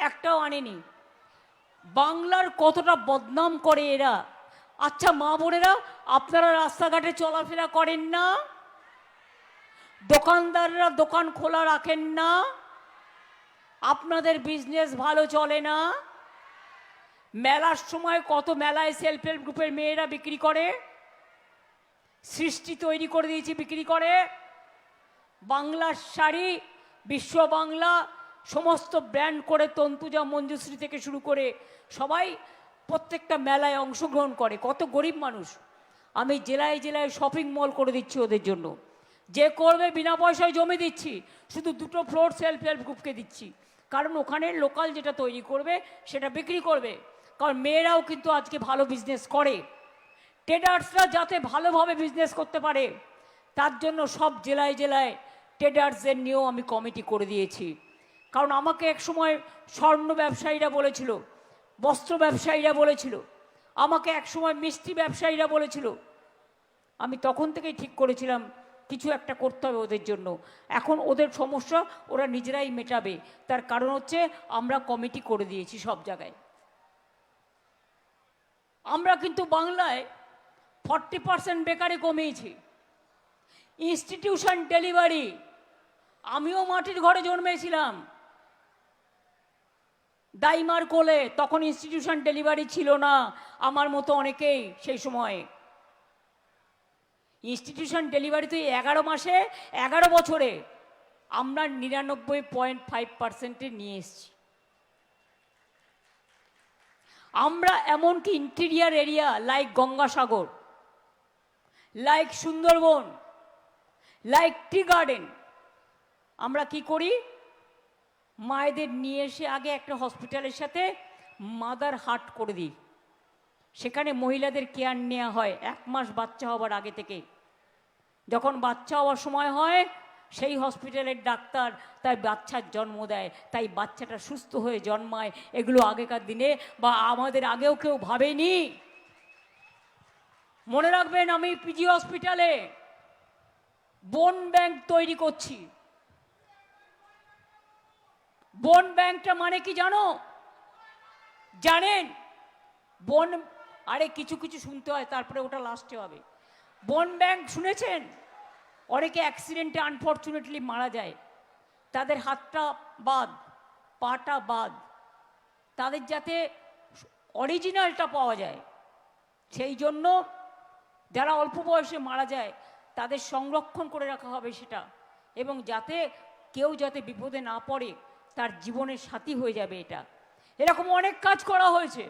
একটাও আনেনি। বাংলার কতটা বদনাম করে এরা। আচ্ছা মা বোনেরা, আপনারা রাস্তাঘাটে চলাফেরা করেন না? দোকানদাররা দোকান খোলা রাখেন না? আপনাদের বিজনেস ভালো চলে না? মেলার সময় কত মেলায় সেলফ হেল্প গ্রুপের মেয়েরা বিক্রি করে, সৃষ্টি তৈরি করে দিয়েছি বিক্রি করে। বাংলার শাড়ি, বিশ্ব বাংলা, সমস্ত ব্র্যান্ড করে তন্তুজা মঞ্জুশ্রী থেকে শুরু করে সবাই প্রত্যেকটা মেলায় অংশগ্রহণ করে। কত গরিব মানুষ। আমি জেলায় জেলায় শপিং মল করে দিচ্ছি ওদের জন্য। যে করবে বিনা পয়সায় জমি দিচ্ছি, শুধু 2টো ফ্লোর সেলফ হেল্প গ্রুপকে দিচ্ছি, কারণ ওখানে লোকাল যেটা তৈরি করবে সেটা বিক্রি করবে। কারণ মেয়েরাও কিন্তু আজকে ভালো বিজনেস করে। ট্রেডার্সরা যাতে ভালোভাবে বিজনেস করতে পারে তার জন্য সব জেলায় জেলায় ট্রেডার্সদের নিয়েও আমি কমিটি করে দিয়েছি। কারণ আমাকে এক সময় স্বর্ণ ব্যবসায়ীরা বলেছিল, বস্ত্র ব্যবসায়ীরা বলেছিল, আমাকে এক সময় মিষ্টি ব্যবসায়ীরা বলেছিল। আমি তখন থেকেই ঠিক করেছিলাম কিছু একটা করতে হবে ওদের জন্য। এখন ওদের সমস্যা ওরা নিজেরাই মেটাবে। তার কারণ হচ্ছে আমরা কমিটি করে দিয়েছি সব জায়গায়। আমরা কিন্তু বাংলায় 40% বেকারি কমিয়েছি। ইনস্টিটিউশন ডেলিভারি, আমিও মাটির ঘরে জন্মেছিলাম, দাইমার কোলে। তখন ইনস্টিটিউশন ডেলিভারি ছিল না আমার মতো অনেকেই সেই সময়। ইনস্টিটিউশন ডেলিভারি তো 11 মাসে 11 বছরে আমরা 99.5%-এ নিয়ে এসেছি। আমরা এমনকি interior area like Gangasagar, like Sundarban, like tea garden, আমরা কি করি, মায়েদের নিয়ে এসে আগে একটা হসপিটালের সাথে মাদার হাট করে দিই। সেখানে মহিলাদের কেয়ার নেওয়া হয় 1 মাস বাচ্চা হবার আগে থেকে। যখন বাচ্চা হওয়ার সময় হয় সেই হসপিটালের ডাক্তার তাই বাচ্চার জন্ম দেয়, তাই বাচ্চাটা সুস্থ হয়ে জন্মায়। এগুলো আগেকার দিনে বা আমাদের আগেও কেউ ভাবেনি। মনে রাখবেন, আমি পিজি হসপিটালে বোন ব্যাংক তৈরি করছি। বোন ব্যাংকটা মানে কি জানো? জানেন? বোন, আরে কিছু কিছু শুনতে হয় তারপরে ওটা লাস্টে হবে। বোন ব্যাংক শুনেছেন? অনেকে অ্যাক্সিডেন্টে আনফর্চুনেটলি মারা যায়, তাদের হাতটা বাদ, পাটা বাদ, তাদের যাতে অরিজিনালটা পাওয়া যায় সেই জন্য যারা অল্প বয়সে মারা যায় তাদের সংরক্ষণ করে রাখা হবে সেটা, এবং যাতে কেউ যাতে বিপদে না পড়ে, তার জীবনের সাথী হয়ে যাবে এটা। এরকম অনেক কাজ করা হয়েছে,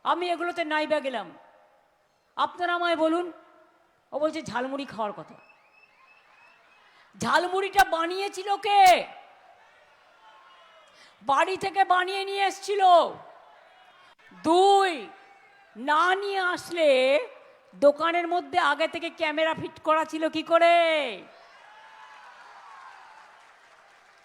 আমি এগুলোতে নাইবা গেলাম। আপনারা আমায় বলুন, ও বলছে ঝালমুড়ি খাওয়ার কথা। ঝালমুড়িটা বানিয়েছিল কে? বাড়ি থেকে বানিয়ে নিয়ে এসছিল। 2, না নিয়ে আসলে দোকানের মধ্যে আগে থেকে ক্যামেরা ফিট করা ছিল কি করে?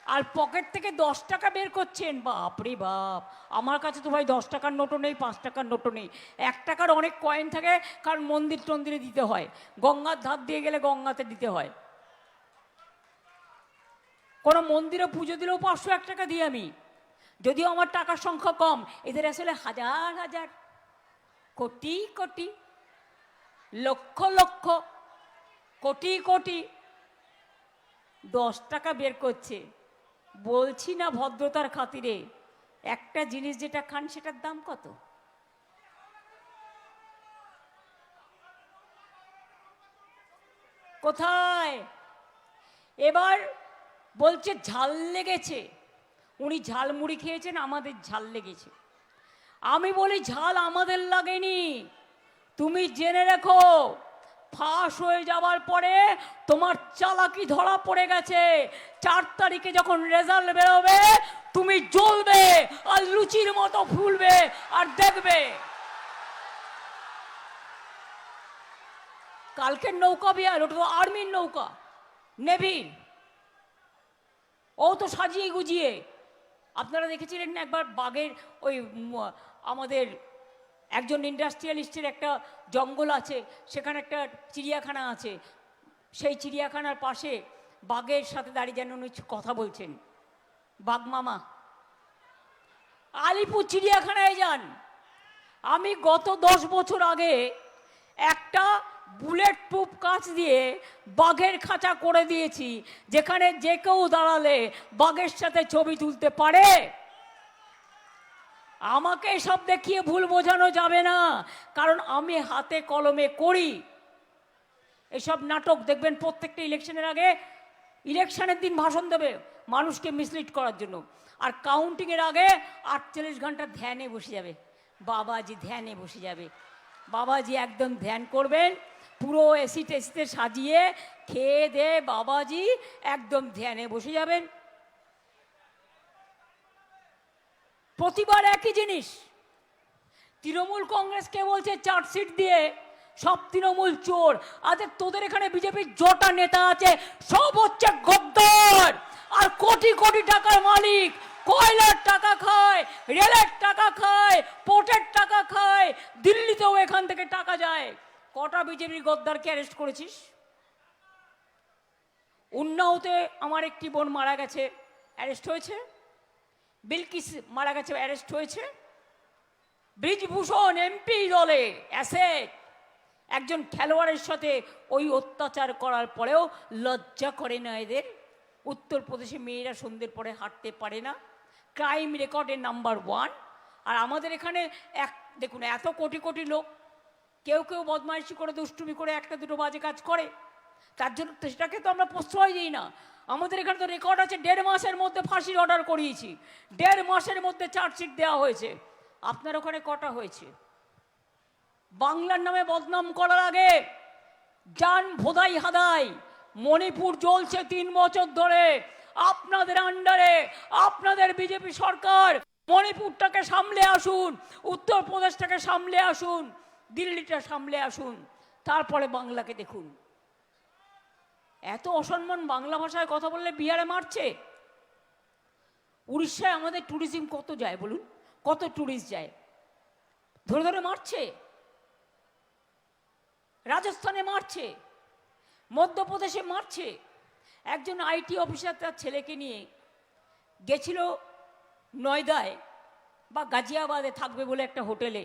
আর পকেট থেকে 10 টাকা বের করছেন। বাপরে বাপ, আমার কাছে তো ভাই 10 টাকার নোটও নেই, 5 টাকার নোটও নেই। 1 টাকার অনেক কয়েন থাকে, কারণ মন্দির টন্দিরে দিতে হয়, গঙ্গার ধার দিয়ে গেলে গঙ্গাতে দিতে হয়। কোনো মন্দিরে পুজো দিলেও 501 টাকা দিই আমি, যদিও আমার টাকার সংখ্যা কম। এদের আসলে হাজার হাজার, কোটি কোটি, লক্ষ লক্ষ, কোটি কোটি 10 টাকা বের করছে। বলছি না ভদ্রতার খাতিরে, একটা জিনিস যেটা খান সেটার দাম কত? কোথায়? এবার বলছে ঝাল লেগেছে। উনি ঝালমুড়ি খেয়েছেন, আমাদের ঝাল লেগেছে। আমি বলি ঝাল আমাদের লাগেনি, তুমি জেনে রেখো ফাঁস হয়ে যাওয়ার পরে তোমার চালাকি ধরা পড়ে গেছে। 4 তারিখে যখন রেজাল্ট বেরোবে তুমি জ্বলবে আর লুচির মতো ফুলবে আর দেখবে। কালকের নৌকা বিহার, ওটা তো আর্মির নৌকা, নেভির। ও তো সাজিয়ে গুজিয়ে, আপনারা দেখেছিলেন না একবার বাঘের ওই আমাদের একজন ইন্ডাস্ট্রিয়ালিস্টের একটা জঙ্গল আছে, সেখানে একটা চিড়িয়াখানা আছে, সেই চিড়িয়াখানার পাশে বাঘের সাথে দাঁড়িয়ে যেন উনি কথা বলছেন, বাঘ মামা আলিপুর চিড়িয়াখানায় যান। আমি গত 10 বছর আগে একটা বুলেট প্রুফ কাঁচ দিয়ে বাঘের খাঁচা করে দিয়েছি, যেখানে যে কেউ দাঁড়ালে বাঘের সাথে ছবি তুলতে পারে। আমাকে সব দেখিয়ে ভুল বোঝানো যাবে না, কারণ আমি হাতে কলমে করি। এসব নাটক দেখবেন প্রত্যেকটা ইলেকশনের আগে, ইলেকশনের দিন ভাষণ দেবে মানুষকে মিসলিড করার জন্য, আর কাউন্টিংয়ের আগে 48 ঘন্টা ধ্যানে বসে যাবে। বাবাজি ধ্যানে বসে যাবে, বাবাজি একদম ধ্যান করবেন, পুরো এসি টেসিতে সাজিয়ে খেয়ে দে বাবাজি একদম ধ্যানে বসে যাবেন। প্রতিবার একই জিনিস। তৃণমূল কংগ্রেসকে বলছে চার্জশিট দিয়ে সব তৃণমূল চোর। আজ তোদের এখানে বিজেপির জটা নেতা আছে, সব হচ্ছে গদ্দার আর কোটি কোটি টাকার মালিক। কয়লার টাকা খায়, রেলের টাকা খায়, পোর্টের টাকা খায়, দিল্লিতেও এখান থেকে টাকা যায়। কটা বিজেপির গদ্দারকে অ্যারেস্ট করেছিস? উন্নাওতে আমার একটি বোন মারা গেছে, অ্যারেস্ট হয়েছে। বিলকিস মারা গেছে, অ্যারেস্ট হয়েছে। ব্রিজভূষণ এমপি দলে অ্যাসেট, একজন খেলোয়াড়ের সাথে ওই অত্যাচার করার পরেও লজ্জা করে না এদের? উত্তরপ্রদেশে মেয়েরা সন্ধ্যের পরে হাঁটতে পারে না, ক্রাইম রেকর্ডের নাম্বার 1। আর আমাদের এখানে দেখুন, এত কোটি কোটি লোক, কেউ কেউ বদমাইশি করে দুষ্টুমি করে একটা দুটো বাজে কাজ করে, তার জন্য সেটাকে তো আমরা প্রশ্রয় দিই না। আমাদের এখানে তো রেকর্ড আছে, 1.5 মাসের মধ্যে ফাঁসির অর্ডার করিয়েছি, 1.5 মাসের মধ্যে চার্জশিট দেওয়া হয়েছে। আপনার ওখানে কটা হয়েছে? বাংলার নামে বদনাম করার আগে যান ভোদাই হাদাই। মণিপুর জ্বলছে 3 বছর ধরে আপনাদের আন্ডারে, আপনাদের বিজেপি সরকার। মণিপুরটাকে সামলে আসুন, উত্তরপ্রদেশটাকে সামলে আসুন, দিল্লিটা সামলে আসুন, তারপরে বাংলাকে দেখুন। এত অসম্মান বাংলা ভাষায় কথা বললে বিহারে মারছে। উড়িষ্যায় আমাদের ট্যুরিজম কত যায় বলুন, কত ট্যুরিস্ট যায়, ধরে ধরে মারছে। রাজস্থানে মারছে, মধ্যপ্রদেশে মারছে। একজন আইটি অফিসার তার ছেলেকে নিয়ে গেছিল নয়দায় বা গাজিয়াবাদে থাকবে বলে একটা হোটেলে,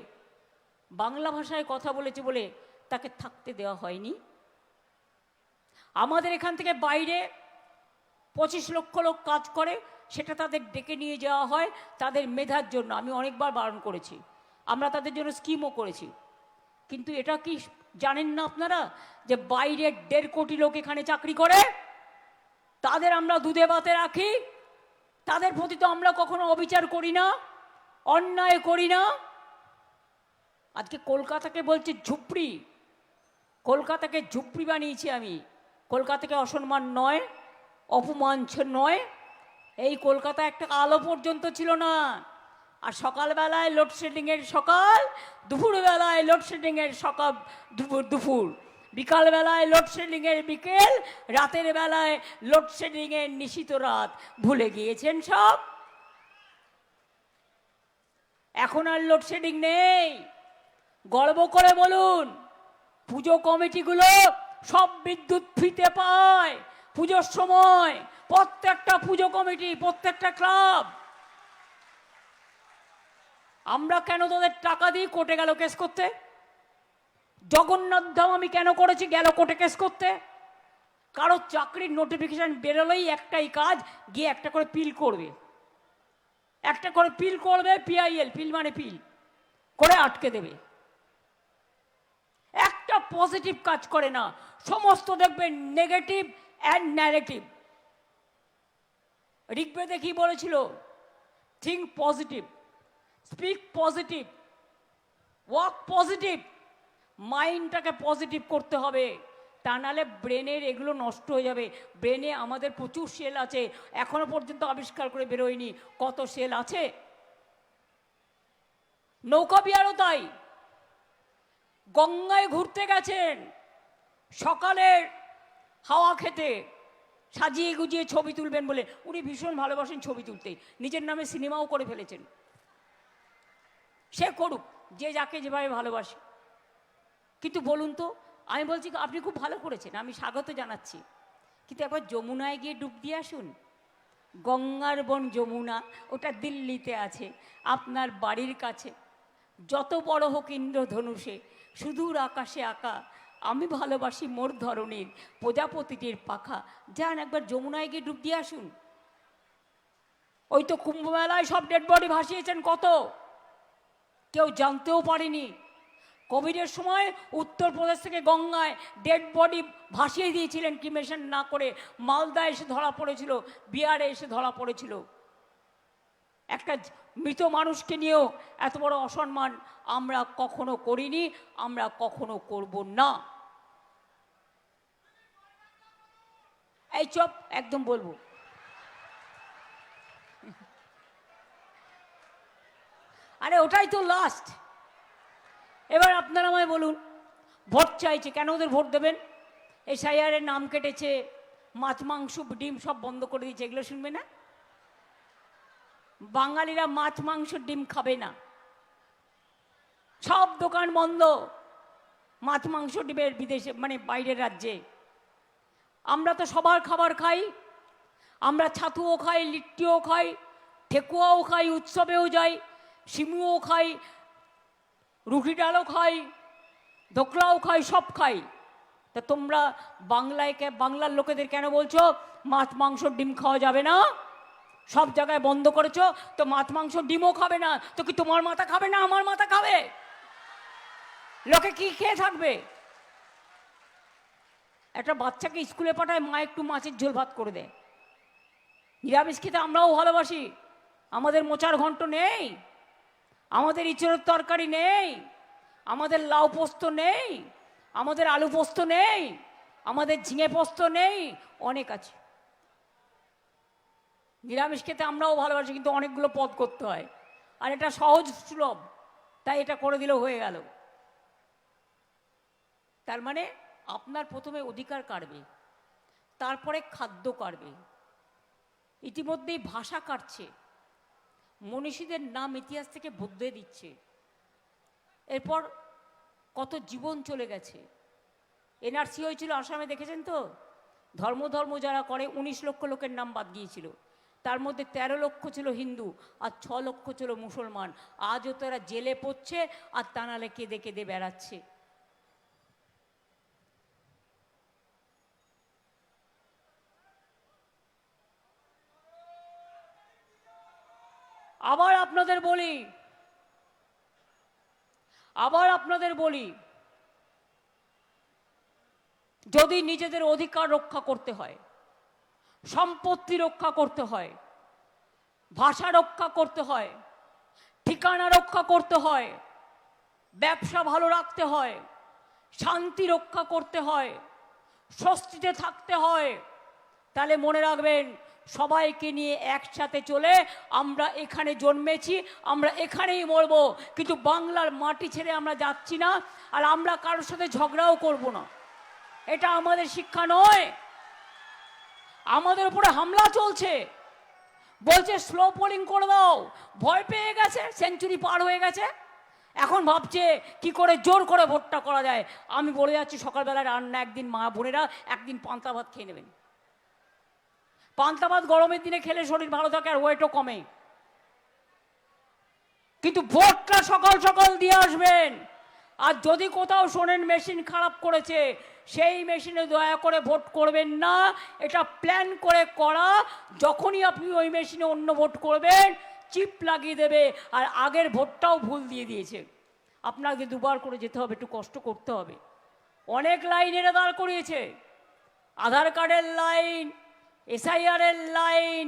বাংলা ভাষায় কথা বলেছে বলে তাকে থাকতে দেওয়া হয়নি। আমাদের এখান থেকে বাইরে 25 লক্ষ লোক কাজ করে, সেটা তাদের ডেকে নিয়ে যাওয়া হয় তাদের মেধার জন্য। আমি অনেকবার বারণ করেছি, আমরা তাদের জন্য স্কিমও করেছি। কিন্তু এটা কি জানেন না আপনারা যে বাইরের 1.5 কোটি লোক এখানে চাকরি করে, তাদের আমরা দুধে ভাতে রাখি, তাদের প্রতি তো আমরা কখনো অবিচার করি না, অন্যায় করি না। আজকে কলকাতাকে বলছে ঝুপড়ি, কলকাতাকে ঝুপড়ি বানিয়েছি আমি। কলকাতাকে অসম্মান নয়, অপমান নয়। এই কলকাতা একটা আলো পর্যন্ত ছিল না, আর সকালবেলায় লোডশেডিংয়ের সকাল, দুপুরবেলায় লোডশেডিংয়ের সকাল দুপুর, বিকালবেলায় লোডশেডিংয়ের বিকেল, রাতের বেলায় লোডশেডিংয়ের নিশিত রাত। ভুলে গিয়েছেন সব? এখন আর লোডশেডিং নেই। গর্ব করে বলুন, পুজো কমিটিগুলো সব বিদ্যুৎ ফ্রিতে পায় পুজোর সময়, প্রত্যেকটা পুজো কমিটি, প্রত্যেকটা ক্লাব। আমরা কেন তাদের টাকা দিই কোর্টে গেল কেস করতে? জগন্নাথ ধাম আমি কেন করেছি, গেল কোর্টে কেস করতে? কারো চাকরির নোটিফিকেশন বেরোলেই একটাই কাজ, গিয়ে একটা করে পিল করবে, একটা করে পিল করবে, PIL, পিল মানে পিল করে আটকে দেবে। একটা পজিটিভ কাজ করে না, সমস্ত দেখবেন নেগেটিভ অ্যান্ড ন্যারেটিভ। ঋগ্বেদে কি বলেছিল? Think positive, speak positive, work positive. মাইন্ডটাকে পজিটিভ করতে হবে, তা নাহলে ব্রেনের এগুলো নষ্ট হয়ে যাবে। ব্রেনে আমাদের প্রচুর সেল আছে, এখনো পর্যন্ত আবিষ্কার করে বেরোয়নি কত সেল আছে। নৌকা বিহারও তাই, গঙ্গায় ঘুরতে গেছেন, সকালের হাওয়া খেতে, সাজিয়ে গুজিয়ে ছবি তুলবেন বলে। উনি ভীষণ ভালোবাসেন ছবি তুলতে, নিজের নামে সিনেমাও করে ফেলেছেন। সে করুক, যে যাকে যেভাবে ভালোবাসে। কিন্তু বলুন তো, আমি বলছি আপনি খুব ভালো করেছেন, আমি স্বাগত জানাচ্ছি, কিন্তু একবার যমুনায় গিয়ে ডুব দিয়ে আসুন, গঙ্গার বোন যমুনা, ওটা দিল্লিতে আছে, আপনার বাড়ির কাছে। যত বড় হোক ইন্দ্রধনুষে, সুদূর আকাশে আঁকা, আমি ভালোবাসি মোর ধরনের প্রজাপতিটির পাখা। যান একবার যমুনায় গিয়ে ডুব দিয়ে আসুন। ওই তো কুম্ভ মেলায় সব ডেড বডি ভাসিয়েছেন কত, কেউ জানতেও পারেনি। কোভিডের সময় উত্তরপ্রদেশ থেকে গঙ্গায় ডেড বডি ভাসিয়ে দিয়েছিলেন ক্রিমেশন না করে। মালদা এসে ধরা পড়েছিল, বিহারে এসে ধরা পড়েছিল। একটা মৃত মানুষকে নিয়েও এত বড় অসম্মান আমরা কখনো করিনি, আমরা কখনো করব না। এই চপ একদম বলবো। আরে ওটাই তো লাস্ট। এবার আপনারা আমায় বলুন, ভোট চাইছে কেন, ওদের ভোট দেবেন? এসআইআরের নাম কেটেছে, মাছ মাংস ডিম সব বন্ধ করে দিয়েছে, এগুলো শুনবে না? বাঙালিরা মাছ মাংস ডিম খাবে না, সব দোকান বন্ধ মাছ মাংস ডিমের, বিদেশে মানে বাইরের রাজ্যে। আমরা তো সবার খাবার খাই, আমরা ছাতুও খাই, লিট্টিও খাই, ঠেকুয়াও খাই, উৎসবেও যাই, সিমুও খাই, রুটি ডালও খাই, ধোকলাও খাই, সব খাই। তা তোমরা বাংলার লোকেদের কেন বলছো মাছ মাংস ডিম খাওয়া যাবে না? সব জায়গায় বন্ধ করেছো, তো মাছ মাংস ডিমও খাবে না, তো কি তোমার মাথা খাবে না আমার মাথা খাবে? লোকে কি খেয়ে থাকবে? একটা বাচ্চাকে স্কুলে পাঠায়, মা একটু মাছের ঝোল ভাত করে দেয়। নিরামিষ খেতে আমরাও ভালোবাসি, আমাদের মোচার ঘন্ট নেই, আমাদের ইঁচড়ের তরকারি নেই, আমাদের লাউ পোস্ত নেই, আমাদের আলু পোস্ত নেই, আমাদের ঝিঙে পোস্ত নেই, অনেক আছে। নিরামিষ খেতে আমরাও ভালোবাসি, কিন্তু অনেকগুলো পদ করতে হয়, আর এটা সহজ সুলভ, তাই এটা করে দিলেও হয়ে গেল। তার মানে আপনার প্রথমে অধিকার কাটবে, তারপরে খাদ্য কাটবে, ইতিমধ্যেই ভাষা কাটছে, মনীষীদের নাম ইতিহাস থেকে বদলে দিচ্ছে। এরপর কত জীবন চলে গেছে। এনআরসি হয়েছিল আসামে, দেখেছেন তো? ধর্ম যারা করে 19 লক্ষ লোকের নাম বাদ গিয়েছিল, তার মধ্যে 13 লক্ষ ছিল হিন্দু আর 6 লক্ষ ছিল মুসলমান। আজও তারা জেলে পড়ছে আর তা নাহলে কেঁদে কেঁদে বেড়াচ্ছে। আবার আপনাদের বলি, যদি নিজেদের অধিকার রক্ষা করতে হয়, সম্পত্তি রক্ষা করতে হয়, ভাষা রক্ষা করতে হয়, ঠিকানা রক্ষা করতে হয়, ব্যবসা ভালো রাখতে হয়, শান্তি রক্ষা করতে হয়, স্বস্তিতে থাকতে হয়, তাহলে মনে রাখবেন সবাইকে নিয়ে একসাথে চলে আমরা এখানে জন্মেছি, আমরা এখানেই মরব, কিন্তু বাংলার মাটি ছেড়ে আমরা যাচ্ছি না, আর আমরা কারোর সাথে ঝগড়াও করব না। এটা আমাদের শিক্ষা নয়। আমাদের উপরে হামলা চলছে, বলছে স্লো পোলিং করে দাও, ভয় পেয়ে গেছে, সেঞ্চুরি পার হয়ে গেছে, এখন ভাবছে কি করে জোর করে ভোটটা করা যায়। আমি বলে যাচ্ছি, সকালবেলা রান্না একদিন মা বোনেরা একদিন পান্তা ভাত খেয়ে নেবেন। পান্তা ভাত গরমের দিনে খেলে শরীর ভালো থাকে আর ওয়েটও কমে, কিন্তু ভোটটা সকাল সকাল দিয়ে আসবেন। আর যদি কোথাও শোনেন মেশিন খারাপ করেছে, সেই মেশিনে দয়া করে ভোট করবেন না, এটা প্ল্যান করে করা। যখনই আপনি ওই মেশিনে অন্য ভোট করবেন, চিপ লাগিয়ে দেবে, আর আগের ভোটটাও ভুল দিয়ে দিয়েছে। আপনাকে দুবার করে যেতে হবে, একটু কষ্ট করতে হবে। অনেক লাইনের দাঁড় করিয়েছে, আধার কার্ডের লাইন, এসআইআরের লাইন,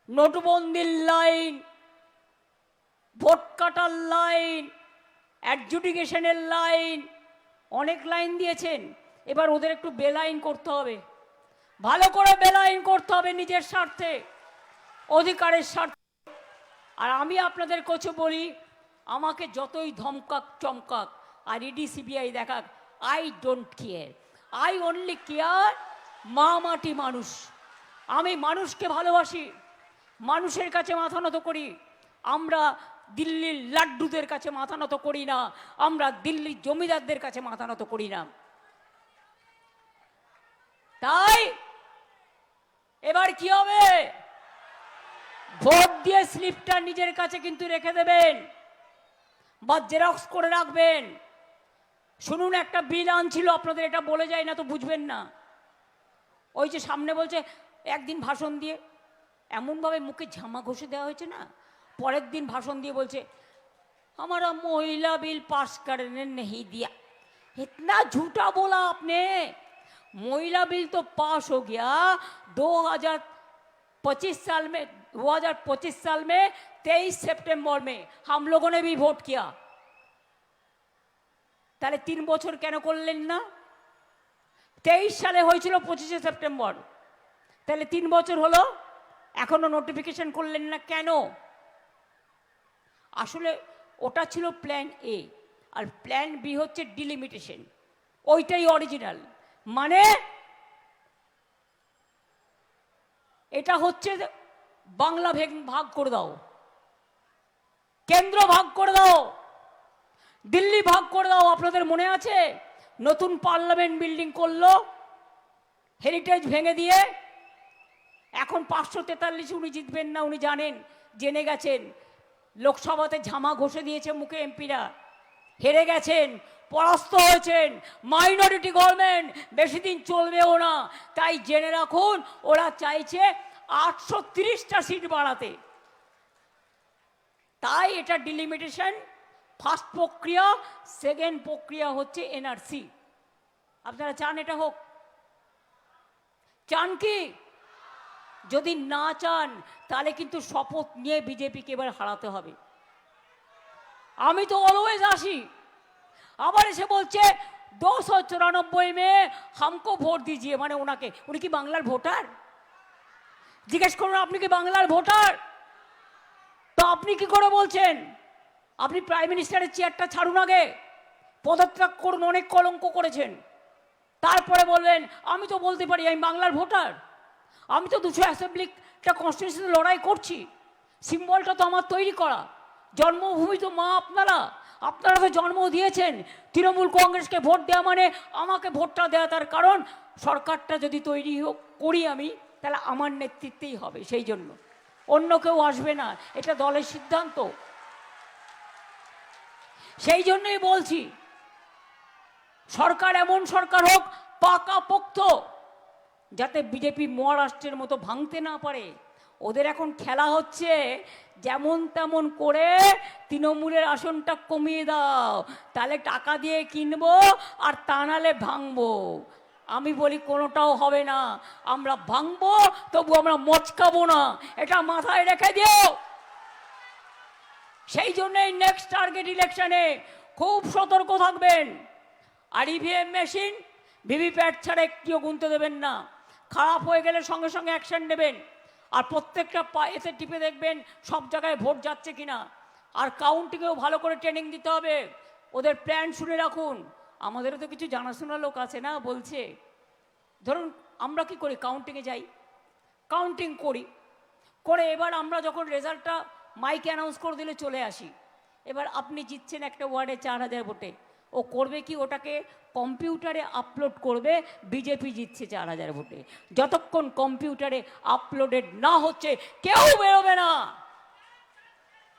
নোটবন্দির লাইন, ভোট কাটার লাইন, অ্যাডজুডিকেশনের লাইন, অনেক লাইন দিয়েছেন। এবার ওদের একটু বেলাইন করতে হবে, ভালো করে বেলাইন করতে হবে নিজের স্বার্থে, অধিকারের স্বার্থে। আর আমি আপনাদের কাছে বলি, আমাকে যতই ধমকাক চমকাক আর ইডি সিবিআই দেখাক, I don't care. I only care মা মাটি মানুষ। আমি মানুষকে ভালোবাসি, মানুষের কাছে মাথা নত করি। আমরা দিল্লির লাড্ডুদের কাছে মাথা নত করি না, আমরা দিল্লির জমিদারদের কাছে মাথা নত করি না। তাই এবার কি হবে? ভোট দিয়ে স্লিপটা নিজের কাছে কিন্তু রেখে দেবেন বা জেরক্স করে রাখবেন। শুনুন, একটা বিল আনছিল আপনাদের, এটা বলে যায় না তো বুঝবেন না। ওই যে সামনে বলছে, একদিন ভাষণ দিয়ে এমনভাবে মুখে ঝামা ঘষে দেওয়া হয়েছে না, পরের দিন ভাষণ দিয়ে বলছে हमारा महिला बिल पास करने नहीं दिया। इतना झूठा बोला आपने। महिला बिल तो पास हो गया 2025 साल में, 2025 साल में 23 सितंबर में हम लोगों ने भी वोट किया। তাহলে 3 বছর কেন করলেন না? 23 সালে হয়েছিল 25শে সেপ্টেম্বর, তাহলে 3 বছর হলো, এখনো নোটিফিকেশন করলেন না কেন? আসলে ওটা ছিল প্ল্যান এ, আর প্ল্যান বি হচ্ছে ডিলিমিটেশন। ওইটাই অরিজিনাল। মানে এটা হচ্ছে বাংলা ভাগ করে দাও, কেন্দ্র ভাগ করে দাও, দিল্লি ভাগ করে দাও। আপনাদের মনে আছে নতুন পার্লামেন্ট বিল্ডিং করলো হেরিটেজ ভেঙে দিয়ে, এখন 543 উনি জিতবেন না, উনি জানেন, জেনে গেছেন। লোকসভাতে ঝামা ঘষে দিয়েছে মুখে এমপিরা, হেরে গেছেন, পরাস্ত হয়েছেন। মাইনরিটি গভর্নমেন্ট বেশি দিন চলবেও না, তাই জেনে রাখুন ওরা চাইছে 830টা সিট বাড়াতে। তাই এটা ডিলিমিটেশন ফার্স্ট প্রক্রিয়া, সেকেন্ড প্রক্রিয়া হচ্ছে এনআরসি। আপনারা চান এটা হোক? চান কি? যদি না চান তাহলে কিন্তু শপথ নিয়ে বিজেপিকে এবার হারাতে হবে। আমি তো অলওয়েজ আসি, আবার এসে বলছে 294 মে হামকো ভোট দিজিয়ে, মানে ওনাকে। উনি কি বাংলার ভোটার? জিজ্ঞেস করুন, আপনি কি বাংলার ভোটার? তো আপনি কি করে বলছেন? আপনি প্রাইম মিনিস্টারের চেয়ারটা ছাড়ুন, আগে পদত্যাগ করুন, অনেক কলঙ্ক করেছেন, তারপরে বলবেন আমি তো বলতে পারি আমি বাংলার ভোটার। আমি তো 200 অ্যাসেম্বলিটা কনস্টিটিউশনে লড়াই করছি, সিম্বলটা তো আমার তৈরি করা, জন্মভূমি তো মা আপনারা, আপনারা তো জন্ম দিয়েছেন। তৃণমূল কংগ্রেসকে ভোট দেওয়া মানে আমাকে ভোটটা দেওয়া, তার কারণ সরকারটা যদি তৈরি করি আমি, তাহলে আমার নেতৃত্বেই হবে, সেই জন্য অন্য কেউ আসবে না, এটা দলের সিদ্ধান্ত। সেই জন্যই বলছি সরকার এমন সরকার হোক পাকাপোক্ত, যাতে বিজেপি মহারাষ্ট্রের মতো ভাঙতে না পারে। ওদের এখন খেলা হচ্ছে যেমন তেমন করে তৃণমূলের আসনটা কমিয়ে দাও, তাহলে টাকা দিয়ে কিনবো, আর তা নাহলে ভাঙবো। আমি বলি কোনোটাও হবে না, আমরা ভাঙবো তবু আমরা মচকাবো না, এটা মাথায় রেখে দিও। সেই জন্যই নেক্সট টার্গেট ইলেকশনে খুব সতর্ক থাকবেন। আর ইভিএম মেশিন, ভিভিপ্যাট ছাড়া একটিও গুনতে দেবেন না। খারাপ হয়ে গেলে সঙ্গে সঙ্গে অ্যাকশন নেবেন, আর প্রত্যেকটা এতে টিপে দেখবেন সব জায়গায় ভোট যাচ্ছে কিনা। আর কাউন্টিংয়েও ভালো করে ট্রেনিং দিতে হবে, ওদের প্ল্যান শুনে রাখুন। আমাদেরও তো কিছু জানাশোনা লোক আছে না, বলছে ধরুন আমরা কি করি, কাউন্টিংয়ে যাই, কাউন্টিং করি, করে এবার আমরা যখন রেজাল্টটা মাইকে অ্যানাউন্স করে দিলে চলে আসি। এবার আপনি জিতছেন একটা ওয়ার্ডে 4000 ভোটে, ও করবে কি, ওটাকে কম্পিউটারে আপলোড করবে বিজেপি জিতছে 4000 ভোটে। যতক্ষণ কম্পিউটারে আপলোডেড না হচ্ছে কেউ বেরোবে না।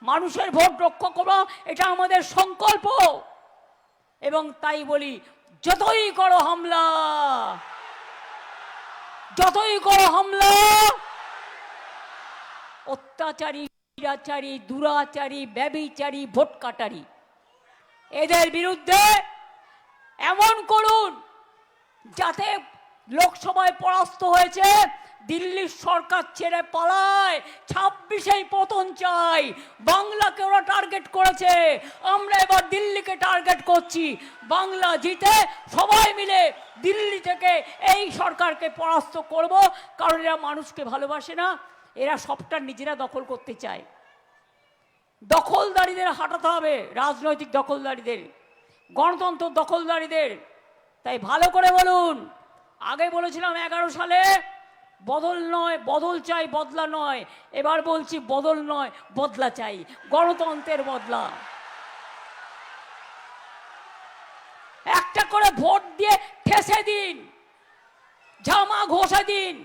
মানুষের ভোট রক্ষা করা এটা আমাদের সংকল্প, এবং তাই বলি যতই করো হামলা, যতই করো হামলা, অত্যাচারী, নিরাচারী, দুরাচারী, ব্যভিচারী, ভোট কাটারি, এদের বিরুদ্ধে এমন করুন যাতে লোকসভায় পরাস্ত হয়েছে, দিল্লির সরকার ছেড়ে পালায়, 26-এই পতন চাই। বাংলাকে ওরা টার্গেট করেছে, আমরা এবার দিল্লিকে টার্গেট করছি। বাংলা জিতে সবাই মিলে দিল্লি থেকে এই সরকারকে পরাস্ত করব, কারণ এরা মানুষকে ভালোবাসে না, এরা সবটা নিজেরা দখল করতে চায়। দখলদারিদের হাঁটাতে হবে, রাজনৈতিক দখলদারিদের, গণতন্ত্র দখলদারিদের। তাই ভালো করে বলুন, আগে বলেছিলাম 11 সালে বদল নয়, বদল চাই, বদলা নয়। এবার বলছি বদল নয়, বদলা চাই, গণতন্ত্রের বদলা। একটা করে ভোট দিয়ে ঠেসে দিন, ঝামা ঘষে দিন,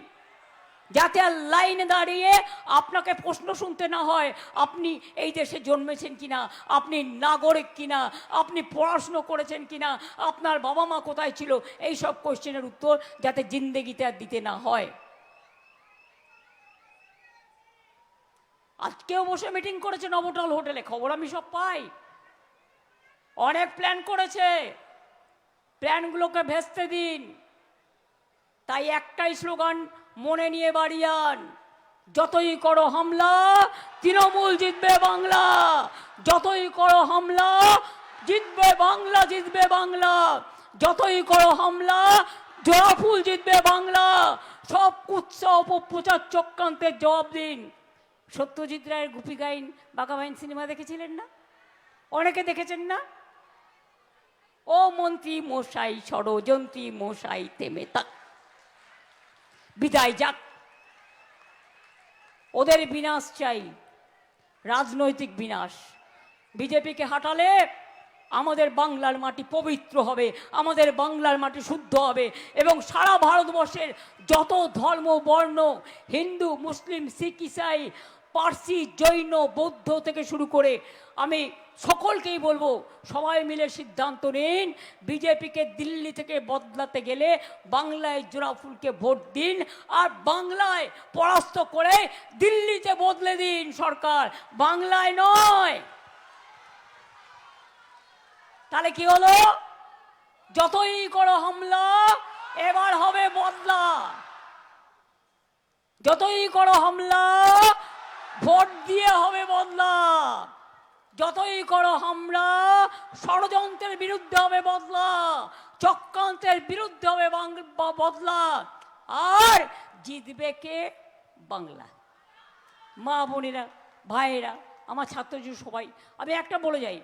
যাতে আর লাইনে দাঁড়িয়ে আপনাকে প্রশ্ন শুনতে না হয় আপনি এই দেশে জন্মেছেন কিনা, আপনি নাগরিক কিনা, আপনি পড়াশুনো করেছেন কিনা, আপনার বাবা মা কোথায় ছিল, এই সব কোশ্চেনের উত্তর যাতে জিন্দেগিতে আর দিতে না হয়। আজকেও বসে মিটিং করেছে নবটল হোটেলে, খবর আমি সব পাই। অনেক প্ল্যান করেছে, প্ল্যানগুলোকে ভেস্তে দিন। তাই একটাই স্লোগান মনে নিয়ে বাড়ি যান, যতই করো হামলা তৃণমূল জিতবে বাংলা, যতই করো হামলা জিতবে বাংলা, জিতবে বাংলা, যতই করো হামলা জোড়াফুল জিতবে বাংলা। সব কুৎসা অপপ্রচার চক্রান্তের জবাব দিন। সত্যজিৎ রায়ের গুপি গাইন বাঘা বাইন সিনেমা দেখেছিলেন না? অনেকে দেখেছেন না? ও মন্ত্রী মশাই ষড়যন্ত্রী মশাই থেমে থাক, বিদায় যাক, ওদের বিনাশ চাই, রাজনৈতিক বিনাশ। বিজেপিকে হাঁটালে আমাদের বাংলার মাটি পবিত্র হবে, আমাদের বাংলার মাটি শুদ্ধ হবে, এবং সারা ভারতবর্ষের যত ধর্ম বর্ণ, হিন্দু মুসলিম শিখ ইসাই পার্সি জৈন বৌদ্ধ থেকে শুরু করে আমি সকলকেই বলবো, সবাই মিলে সিদ্ধান্ত নিন, বিজেপিকে দিল্লি থেকে বদলাতে গেলে বাংলায় জোড়াফুলকে ভোট দিন, আর বাংলায় পরাস্ত করে দিল্লিতে বদলে দিন সরকার, বাংলায় নয়। তাহলে কি হলো? যতই করো হামলা এবার হবে বদলা, যতই করো হামলা ভোট দিয়ে হবে বদলা, যতই করো হামলা ষড়যন্ত্রের বিরুদ্ধে হবে বদলা, চক্রান্তের বিরুদ্ধে হবে বদলা, আর জিতবে কে? বাংলা। মা বোনেরা ভাইয়েরা আমার ছাত্রছাত্রী সবাই, আমি একটা বলে যাই,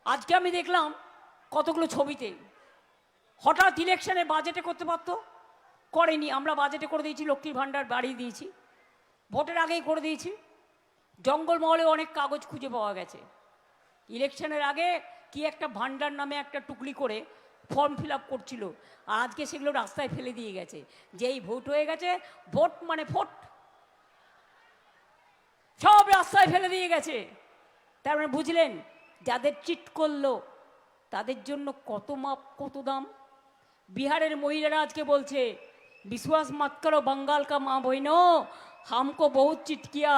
আজকে আমি দেখলাম কতগুলো ছবিতে হঠাৎ ইলেকশনে বাজেটে করতে পারতো, করেনি। আমরা বাজেটে করে দিয়েছি, লক্ষ্মীর ভাণ্ডার বাড়িয়ে দিয়েছি, ভোটের আগেই করে দিয়েছি। জঙ্গলমহলে অনেক কাগজ খুঁজে পাওয়া গেছে, ইলেকশনের আগে কি একটা ভাণ্ডার নামে একটা টুকলি করে ফর্ম ফিল আপ করছিল, আর আজকে সেগুলো রাস্তায় ফেলে দিয়ে গেছে। যেই ভোট হয়ে গেছে, ভোট মানে ভোট, সব রাস্তায় ফেলে দিয়ে গেছে। তার মানে বুঝলেন যাদের চিট করলো তাদের জন্য কত মাপ কত দাম। বিহারের মহিলারা আজকে বলছে, विश्वास मत करो बंगाल का माँ बहनों, हमको बहुत चिट किया,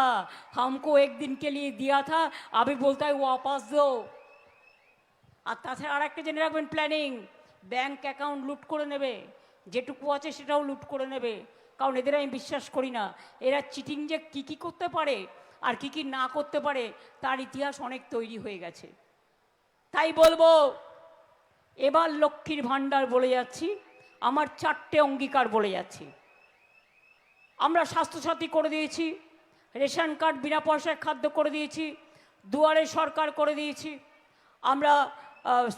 हमको एक दिन के लिए दिया था, अभी बोलता है वापस दो। আর তাছাড়া আর একটা জেনে রাখবেন প্ল্যানিং, ব্যাংক অ্যাকাউন্ট লুট করে নেবে, যেটুকু আছে সেটাও লুট করে নেবে। কারণ এদের আমি বিশ্বাস করি না, এরা চিটিং যে কী কী করতে পারে আর কি কি না করতে পারে তার ইতিহাস অনেক তৈরি হয়ে গেছে। তাই বলবো, এবার লক্ষ্মীর ভাণ্ডার বলে যাচ্ছি, আমার 4টে অঙ্গীকার বলে যাচ্ছি। আমরা স্বাস্থ্যসাথী করে দিয়েছি, রেশন কার্ড বিনা পয়সায় খাদ্য করে দিয়েছি, দুয়ারে সরকার করে দিয়েছি, আমরা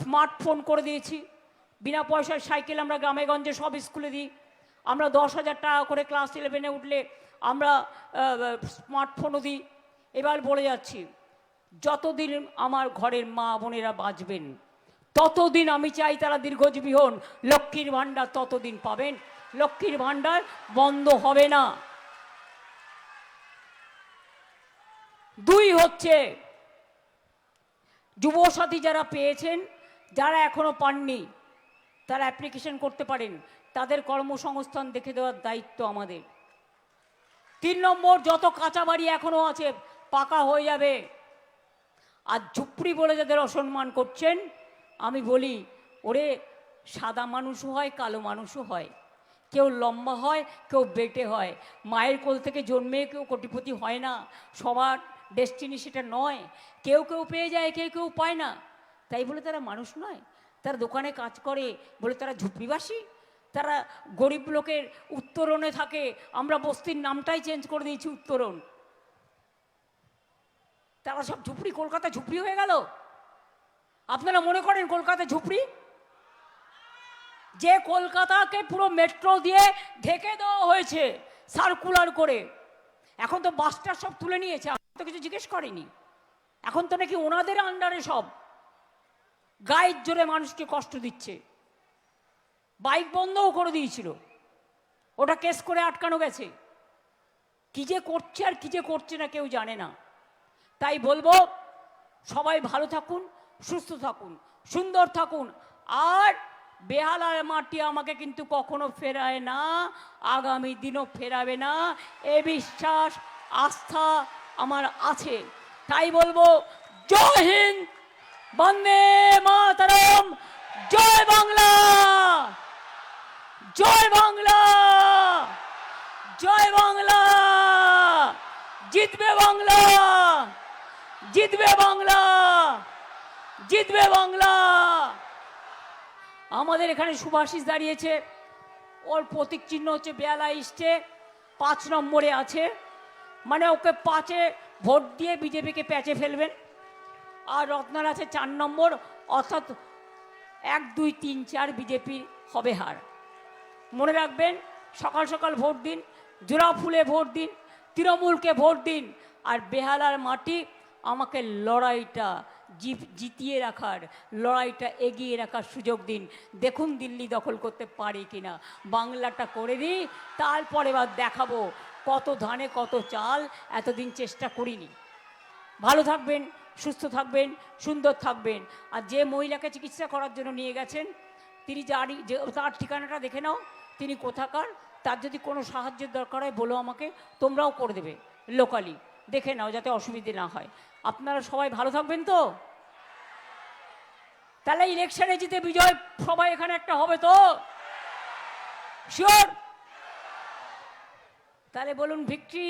স্মার্টফোন করে দিয়েছি, বিনা পয়সায় সাইকেল আমরা গ্রামে গঞ্জে সব স্কুলে দিই, আমরা 10,000 টাকা করে ক্লাস 11-এ উঠলে আমরা স্মার্টফোনও দিই। এবার বলে যাচ্ছি, যতদিন আমার ঘরের মা বোনেরা বাঁচবেন ততদিন আমি চাই তারা দীর্ঘজীবী হন, লক্ষ্মীর ভাণ্ডার ততদিন পাবেন, লক্ষ্মীর ভাণ্ডার বন্ধ হবে না। 2 হচ্ছে, যুবসাথী যারা পেয়েছেন, যারা এখনো পাননি তারা অ্যাপ্লিকেশন করতে পারেন, তাদের কর্মসংস্থান দেখে দেওয়ার দায়িত্ব আমাদের। 3 নম্বর, যত কাঁচা বাড়ি এখনো আছে পাকা হয়ে যাবে। আর ঝুপড়ি বলে যাদের অসম্মান করছেন, আমি বলি, ওরে সাদা মানুষও হয় কালো মানুষও হয়, কেউ লম্বা হয় কেউ বেটে হয়, মায়ের কোল থেকে জন্মে কেউ কোটিপতি হয় না, সবার ডেস্টিনি সেটা নয়, কেউ কেউ পেয়ে যায় কেউ কেউ পায় না। তাই বলে তারা মানুষ নয়, তারা দোকানে কাজ করে বলে তারা ঝুপড়িবাসী, তারা গরিব লোকের উত্তরণে থাকে, আমরা বস্তির নামটাই চেঞ্জ করে দিয়েছি উত্তরণ। তারা সব ঝুপড়ি, কলকাতা ঝুপড়ি হয়ে গেল। আপনারা মনে করেন কলকাতা ঝুপড়ি? যে কলকাতাকে পুরো মেট্রো দিয়ে ঢেকে দেওয়া হয়েছে সার্কুলার করে, এখন তো বাসটা সব তুলে নিয়েছে, আমি তো কিছু জিজ্ঞেস করিনি, এখন তো নাকি ওনাদের আন্ডারে সব, গাইড জোরে মানুষকে কষ্ট দিচ্ছে, বাইক বন্ধও করে দিয়েছিল, ওটা কেস করে আটকানো গেছে। কি যে করছে আর কি যে করছে না কেউ জানে না। তাই বলবো সবাই ভালো থাকুন, সুস্থ থাকুন, সুন্দর থাকুন। আর বেহালার মাটি আমাকে কিন্তু কখনো ফেরায় না, আগামী দিনও ফেরাবে না, এ বিশ্বাস আস্থা আমার আছে। তাই বলবো জয় হিন্দ, বন্দে মাতরম, জয় বাংলা, জয় বাংলা, জয় বাংলা, জিতবে বাংলা, জিতবে বাংলা, জিতবে বাংলা। আমাদের এখানে সুভাষিস দাঁড়িয়েছে, ওর প্রতীক চিহ্ন হচ্ছে বেহালা ইস্টে 5 নম্বরে আছে, মানে ওকে 5-এ ভোট দিয়ে বিজেপিকে প্যাচে ফেলবেন। আর রত্নার আছে 4 নম্বর, অর্থাৎ 1, 2, 3, 4 বিজেপি হবে হার। মনে রাখবেন, সকাল সকাল ভোট দিন, জোড়া ফুলে ভোট দিন, তৃণমূলকে ভোট দিন। আর বেহালার মাটি আমাকে লড়াইটা জিতিয়ে রাখার, লড়াইটা এগিয়ে রাখার সুযোগ দিন। দেখুন দিল্লি দখল করতে পারি কিনা, বাংলাটা করে দিই, তারপরে এবার দেখাবো কত ধানে কত চাল, এতদিন চেষ্টা করিনি। ভালো থাকবেন, সুস্থ থাকবেন, সুন্দর থাকবেন। আর যে মহিলাকে চিকিৎসা করার জন্য নিয়ে গেছেন, তিনি তার ঠিকানাটা দেখে নাও, তিনি কোথাকার। তার যদি কোনো সাহায্যের দরকার হয় বলো আমাকে, তোমরাও করে দেবে লোকালি, দেখে নাও যাতে অসুবিধে না হয়। আপনারা সবাই ভালো থাকবেন তো? তাহলে ইলেকশনে জিতে বিজয় সবাই এখানে একটা হবে তো? শিওর? তাহলে বলুন ভিক্টরি।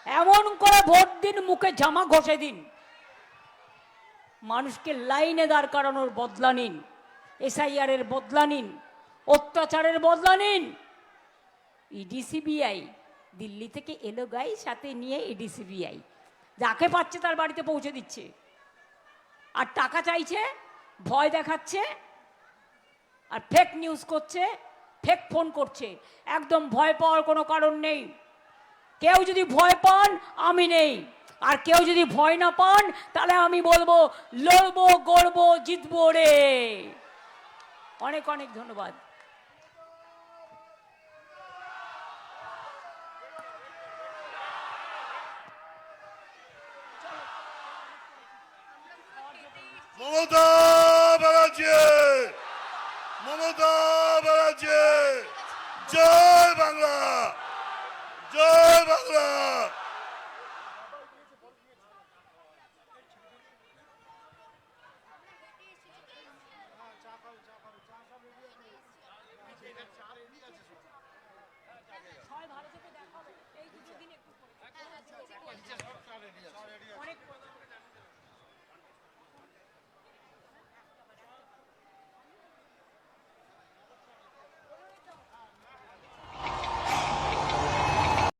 এমন করে ভোট দিন, মুখে জামা ঘষে দিন, মানুষকে লাইনে দাঁড় করানোর বদলা নিন, SIR এর বদলা নিন, অত্যাচারের বদলা নিন। ED-CBI দিল্লি থেকে এলো গাই, সাথে নিয়ে ED-CBI যাকে পাচ্ছে তার বাড়িতে পৌঁছে দিচ্ছে, আর টাকা চাইছে, ভয় দেখাচ্ছে, আর ফেক নিউজ করছে, ফেক ফোন করছে। একদম ভয় পাওয়ার কোনো কারণ নেই। কেউ যদি ভয় পান, আমি নেই। আর কেউ যদি ভয় না পান, তাহলে আমি বলবো লড়বো, গড়বো, জিতবো রে। অনেক অনেক ধন্যবাদ। মমতা ব্যানার্জি, মমতা ব্যানার্জি, জয় বাংলা, জয় বাংলা।